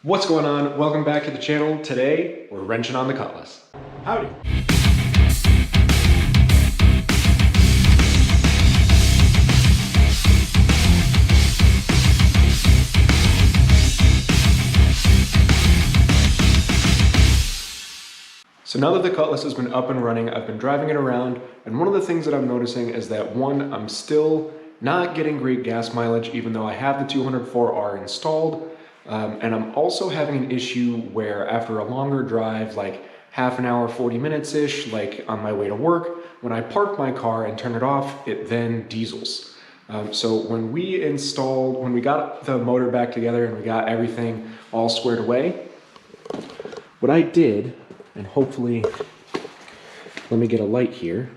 What's going on? Welcome back to the channel. Today, we're wrenching on the Cutlass. Howdy. So now that the Cutlass has been up and running, I've been driving it around, and one of the things that I'm noticing is that one, I'm still not getting great gas mileage even though I have the 204R installed. And I'm also having an issue where after a longer drive, like half an hour, 40 minutes-ish, like on my way to work, when I park my car and turn it off, it then diesels. So when we got the motor back together and we got everything all squared away, what I did, and hopefully, let me get a light here.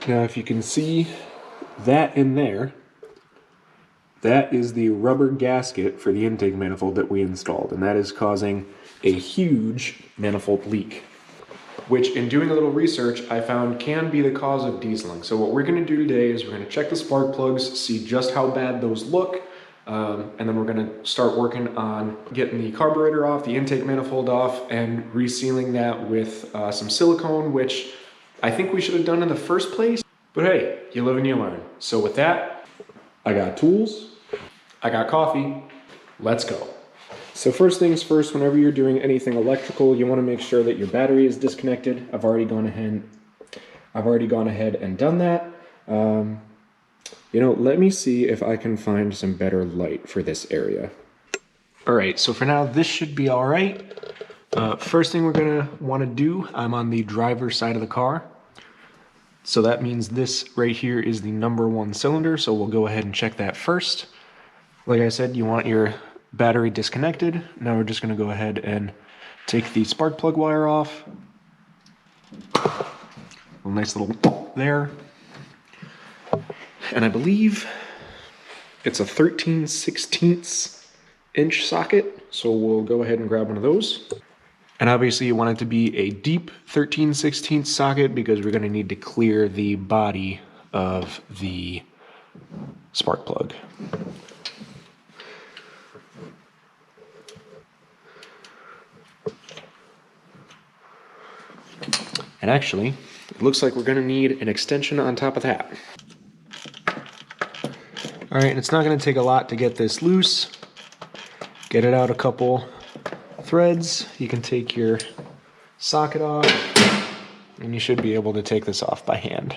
Now if you can see that in there, that is the rubber gasket for the intake manifold that we installed, and that is causing a huge manifold leak, which in doing a little research, I found can be the cause of dieseling. So what we're gonna do today is we're gonna check the spark plugs, see just how bad those look, and then we're gonna start working on getting the carburetor off, the intake manifold off, and resealing that with some silicone, which I think we should have done in the first place. But hey, you live and you learn. So with that, I got tools, I got coffee, let's go. So first things first, whenever you're doing anything electrical, you want to make sure that your battery is disconnected. I've already gone ahead and done that. You know, let me see if I can find some better light for this area. All right, so for now, this should be all right. First thing we're gonna want to do, I'm on the driver's side of the car. So that means this right here is the #1 cylinder, so we'll go ahead and check that first. Like I said, you want your battery disconnected. Now we're just gonna go ahead and take the spark plug wire off. A nice little there. And I believe it's a 13/16 inch socket, so we'll go ahead and grab one of those. And obviously you want it to be a deep 13/16 socket because we're gonna need to clear the body of the spark plug. And actually, it looks like we're gonna need an extension on top of that. All right, and it's not gonna take a lot to get this loose. Get it out a couple threads. You can take your socket off, and you should be able to take this off by hand.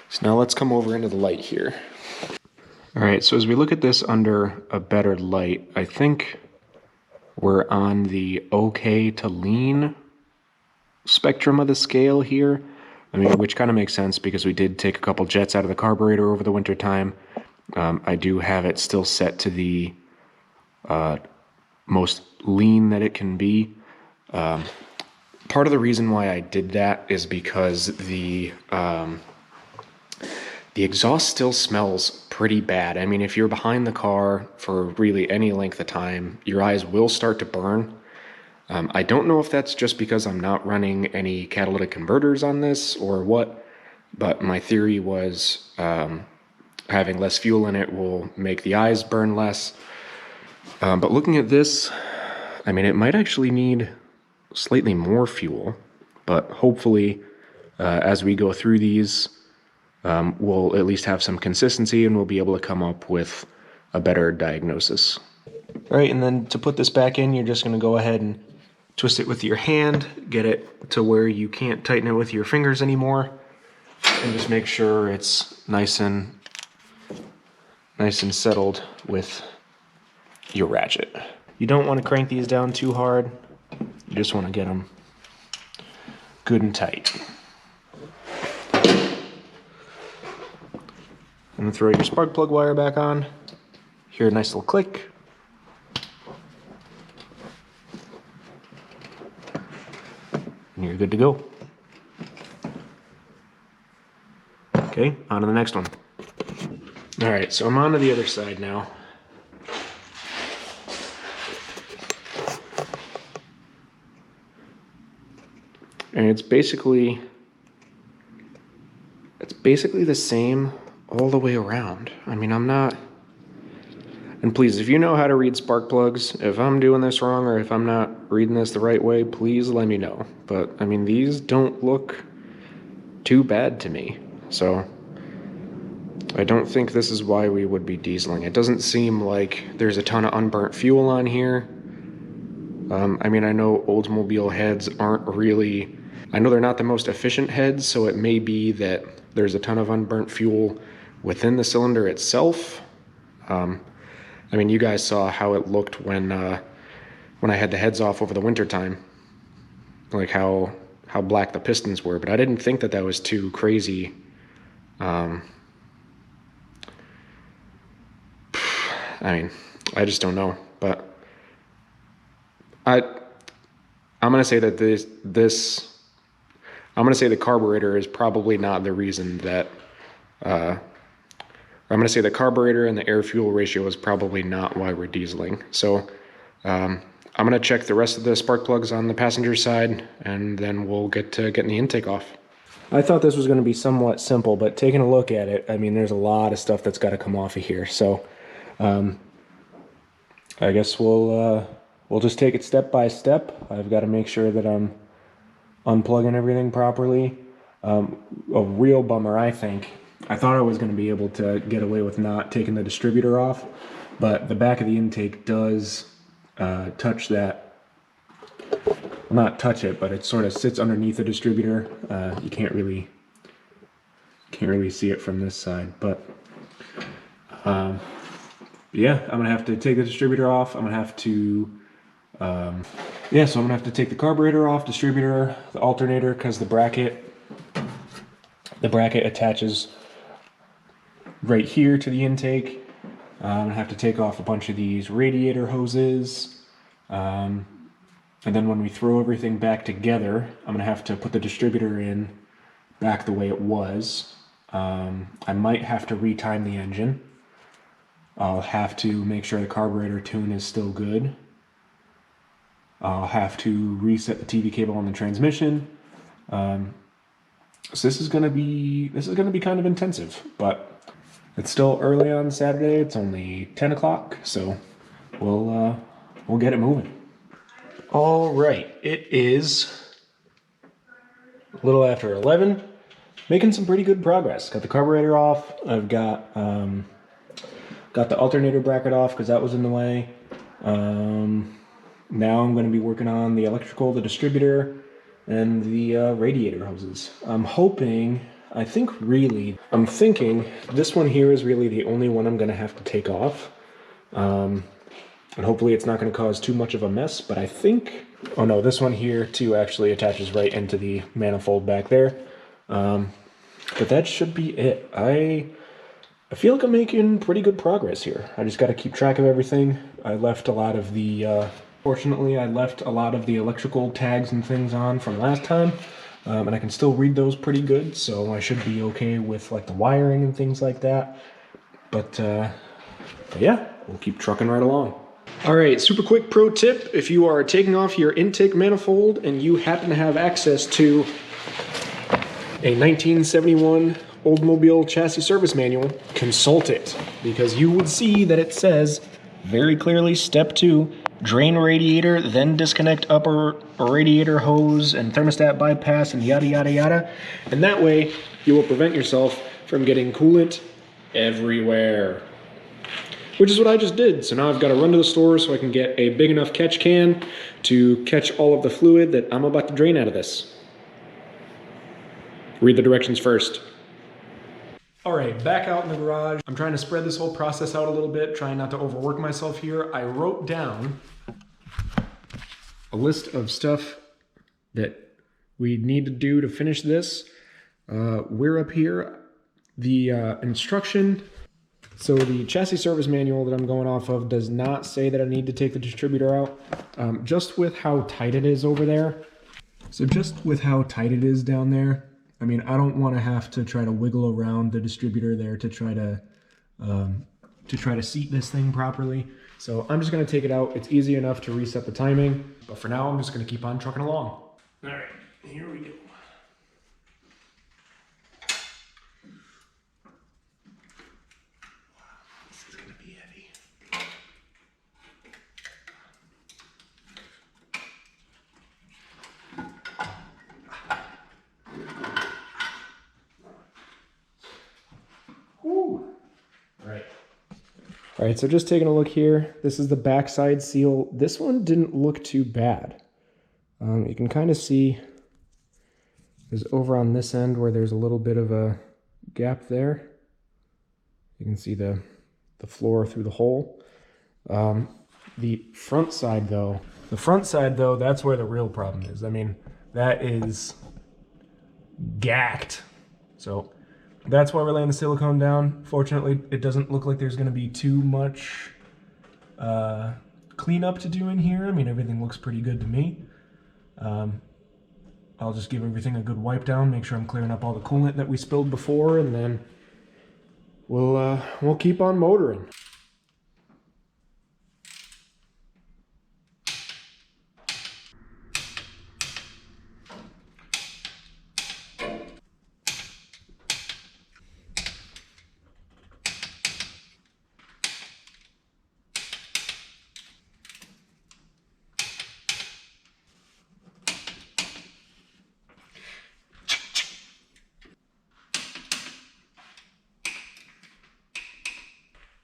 So now let's come over into the light here. All right, so as we look at this under a better light, I think we're on the okay to lean spectrum of the scale here. I mean, which kind of makes sense because we did take a couple jets out of the carburetor over the winter time. I do have it still set to the most lean that it can be. Part of the reason why I did that is because the exhaust still smells pretty bad. I mean, if you're behind the car for really any length of time, your eyes will start to burn. I don't know if that's just because I'm not running any catalytic converters on this or what, but my theory was having less fuel in it will make the eyes burn less. But looking at this, I mean, it might actually need slightly more fuel, but hopefully as we go through these, we'll at least have some consistency and we'll be able to come up with a better diagnosis. All right, and then to put this back in, you're just gonna go ahead and twist it with your hand, get it to where you can't tighten it with your fingers anymore, and just make sure it's nice and settled with your ratchet. You don't want to crank these down too hard. You just want to get them good and tight. And then throw your spark plug wire back on. Hear a nice little click. And you're good to go. Okay, on to the next one. All right, so I'm on to the other side now. And it's basically it's basically the same all the way around. I mean, I'm not... And please, if you know how to read spark plugs, if I'm doing this wrong or if I'm not reading this the right way, please let me know. But, I mean, these don't look too bad to me. So, I don't think this is why we would be dieseling. It doesn't seem like there's a ton of unburnt fuel on here. I mean, I know Oldsmobile heads aren't really... I know they're not the most efficient heads, so it may be that there's a ton of unburnt fuel within the cylinder itself. I mean, you guys saw how it looked when I had the heads off over the winter time, like how black the pistons were. But I didn't think that that was too crazy. I mean, I just don't know. But I'm gonna say that I'm gonna say the carburetor is probably not the reason that. I'm going to say the carburetor and the air-fuel ratio is probably not why we're dieseling. So I'm going to check the rest of the spark plugs on the passenger side, and then we'll get to getting the intake off. I thought this was going to be somewhat simple, but taking a look at it, I mean, there's a lot of stuff that's got to come off of here. So I guess we'll just take it step by step. I've got to make sure that I'm unplugging everything properly. A real bummer, I think. I thought I was going to be able to get away with not taking the distributor off, but the back of the intake does touch that. Not touch it, but it sort of sits underneath the distributor. You can't really see it from this side, but yeah, I'm gonna have to take the distributor off. I'm gonna have to so I'm gonna have to take the carburetor off, distributor, the alternator, because the bracket attaches right here to the intake. I'm gonna have to take off a bunch of these radiator hoses, and then when we throw everything back together, I'm gonna have to put the distributor in back the way it was. I might have to retime the engine. I'll have to make sure the carburetor tune is still good. I'll have to reset the TV cable on the transmission. So this is gonna be kind of intensive, but it's still early on Saturday. It's only 10 o'clock, so we'll get it moving. All right, it is a little after 11. Making some pretty good progress. Got the carburetor off. I've got the alternator bracket off because that was in the way. Now I'm going to be working on the electrical, the distributor, and the radiator hoses. I'm thinking this one here is really the only one I'm going to have to take off. And hopefully it's not going to cause too much of a mess, but I think... Oh no, this one here too actually attaches right into the manifold back there. But that should be it. I feel like I'm making pretty good progress here. I just got to keep track of everything. I left a lot of the... Fortunately, I left a lot of the electrical tags and things on from last time. And I can still read those pretty good, so I should be okay with like the wiring and things like that. But yeah, we'll keep trucking right along. All right, super quick pro tip. If you are taking off your intake manifold and you happen to have access to a 1971 Oldsmobile chassis service manual, consult it, because you would see that it says very clearly step 2, drain radiator, then disconnect upper radiator hose and thermostat bypass and yada yada yada. And that way you will prevent yourself from getting coolant everywhere. Which is what I just did. So now I've got to run to the store so I can get a big enough catch can to catch all of the fluid that I'm about to drain out of this. Read the directions first. All right, back out in the garage. I'm trying to spread this whole process out a little bit, trying not to overwork myself here. I wrote down a list of stuff that we need to do to finish this. We're up here. The instruction. So the chassis service manual that I'm going off of does not say that I need to take the distributor out. Just with how tight it is over there. So just with how tight it is down there, I mean, I don't want to have to try to wiggle around the distributor there to try to seat this thing properly. So I'm just going to take it out. It's easy enough to reset the timing, but for now I'm just going to keep on trucking along. All right, here we go. All right, so just taking a look here. This is the backside seal. This one didn't look too bad. You can kind of see is over on this end where there's a little bit of a gap there. You can see the floor through the hole. The front side though, that's where the real problem is. I mean, that is gacked. So that's why we're laying the silicone down. Fortunately, it doesn't look like there's going to be too much cleanup to do in here. I mean, everything looks pretty good to me. I'll just give everything a good wipe down, make sure I'm clearing up all the coolant that we spilled before, and then we'll keep on motoring.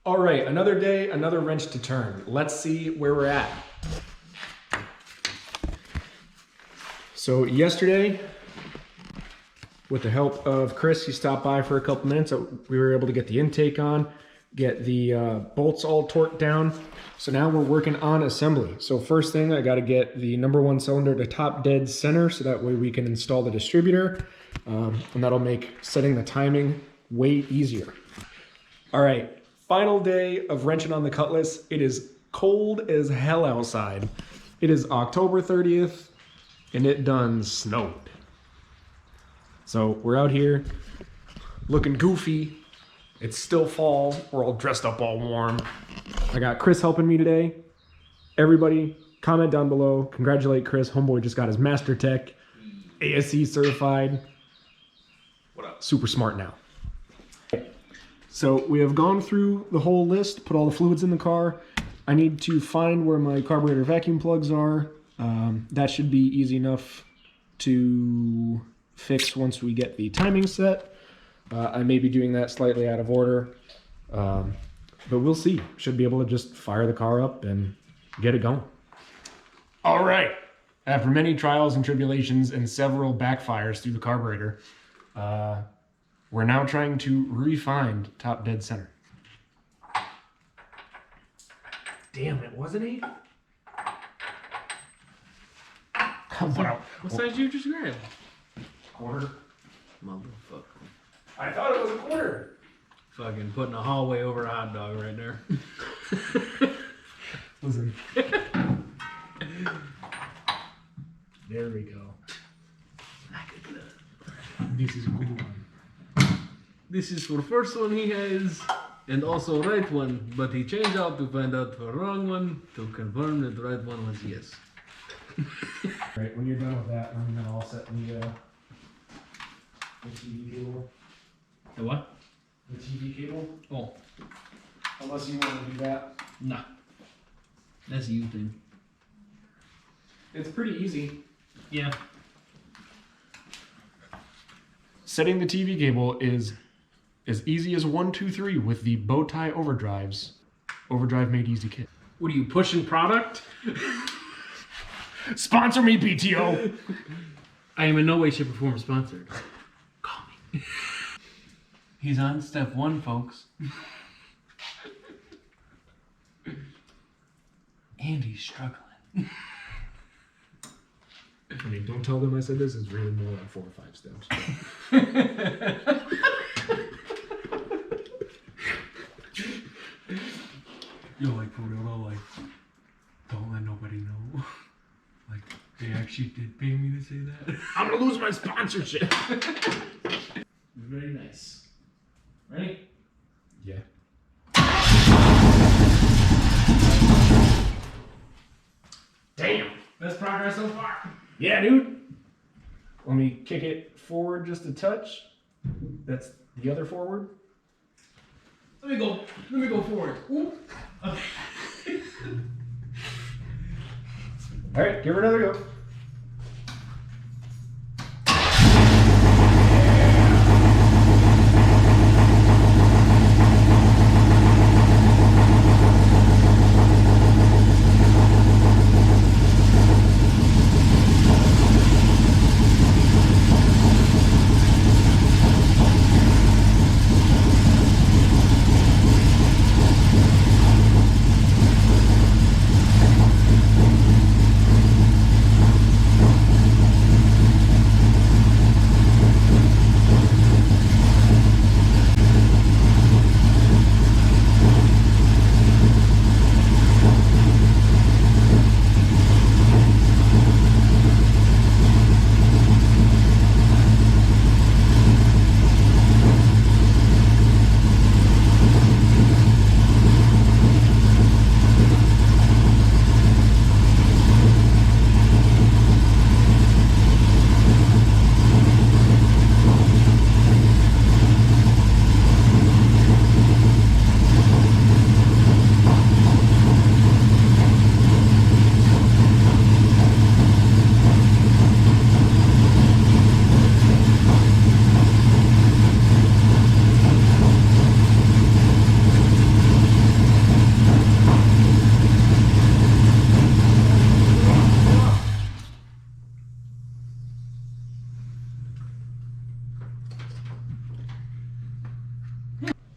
All right, another day, another wrench to turn. Let's see where we're at. So yesterday, with the help of Chris, he stopped by for a couple minutes. We were able to get the intake on, get the bolts all torqued down. So now we're working on assembly. So first thing, I gotta get the #1 cylinder to top dead center so that way we can install the distributor. And that'll make setting the timing way easier. All right. Final day of wrenching on the Cutlass. It is cold as hell outside. It is October 30th and it done snowed. So we're out here looking goofy. It's still fall. We're all dressed up all warm. I got Chris helping me today. Everybody comment down below. Congratulate Chris. Homeboy just got his Master Tech, ASC certified. What up? Super smart now. So we have gone through the whole list, put all the fluids in the car. I need to find where my carburetor vacuum plugs are. That should be easy enough to fix once we get the timing set. I may be doing that slightly out of order, but we'll see. Should be able to just fire the car up and get it going. All right. After many trials and tribulations and several backfires through the carburetor, we're now trying to re-find top dead center. Damn, it wasn't 8? What size did you just grab? Quarter. Motherfucker. I thought it was a quarter. Fucking putting a hallway over a hot dog right there. Listen. There we go. This is a good one. This is for first one he has, and also right one, but he changed out to find out for wrong one to confirm that the right one was yes. Alright, when you're done with that, I'm gonna all set the TV cable. The what? The TV cable. Oh, Unless you want to do that. nah. That's a you thing. It's pretty easy. Yeah. Setting the TV cable is as easy as 1, 2, 3 with the bow tie overdrives. Overdrive made easy kit. What are you pushing product? Sponsor me, PTO! I am in no way, shape, or form sponsored. Call me. He's on step 1, folks. And he's struggling. I mean, don't tell them I said this. It's really more like 4 or 5 steps. Yo, like for real though, like, don't let nobody know. Like, they actually did pay me to say that. I'm gonna lose my sponsorship! Very nice. Ready? Yeah. Damn! Best progress so far. Yeah, dude! Let me kick it forward just a touch. That's the other forward. Let me go forward. Ooh. Okay. Alright, give her another go.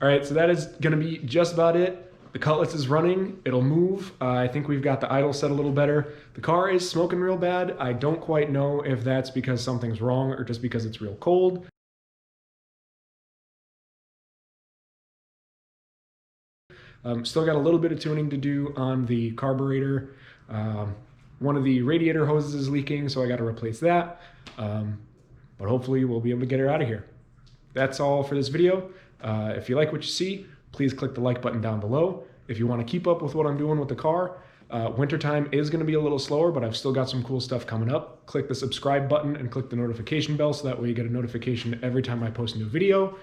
All right, so that is gonna be just about it. The Cutlass is running, it'll move. I think we've got the idle set a little better. The car is smoking real bad. I don't quite know if that's because something's wrong or just because it's real cold. Still got a little bit of tuning to do on the carburetor. One of the radiator hoses is leaking, so I gotta replace that. But hopefully we'll be able to get her out of here. That's all for this video. If you like what you see, please click the like button down below. If you want to keep up with what I'm doing with the car, wintertime is going to be a little slower, but I've still got some cool stuff coming up. Click the subscribe button and click the notification bell so that way you get a notification every time I post a new video.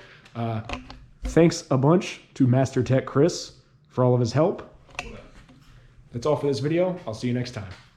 Thanks a bunch to Master Tech Chris for all of his help. That's all for this video. I'll see you next time.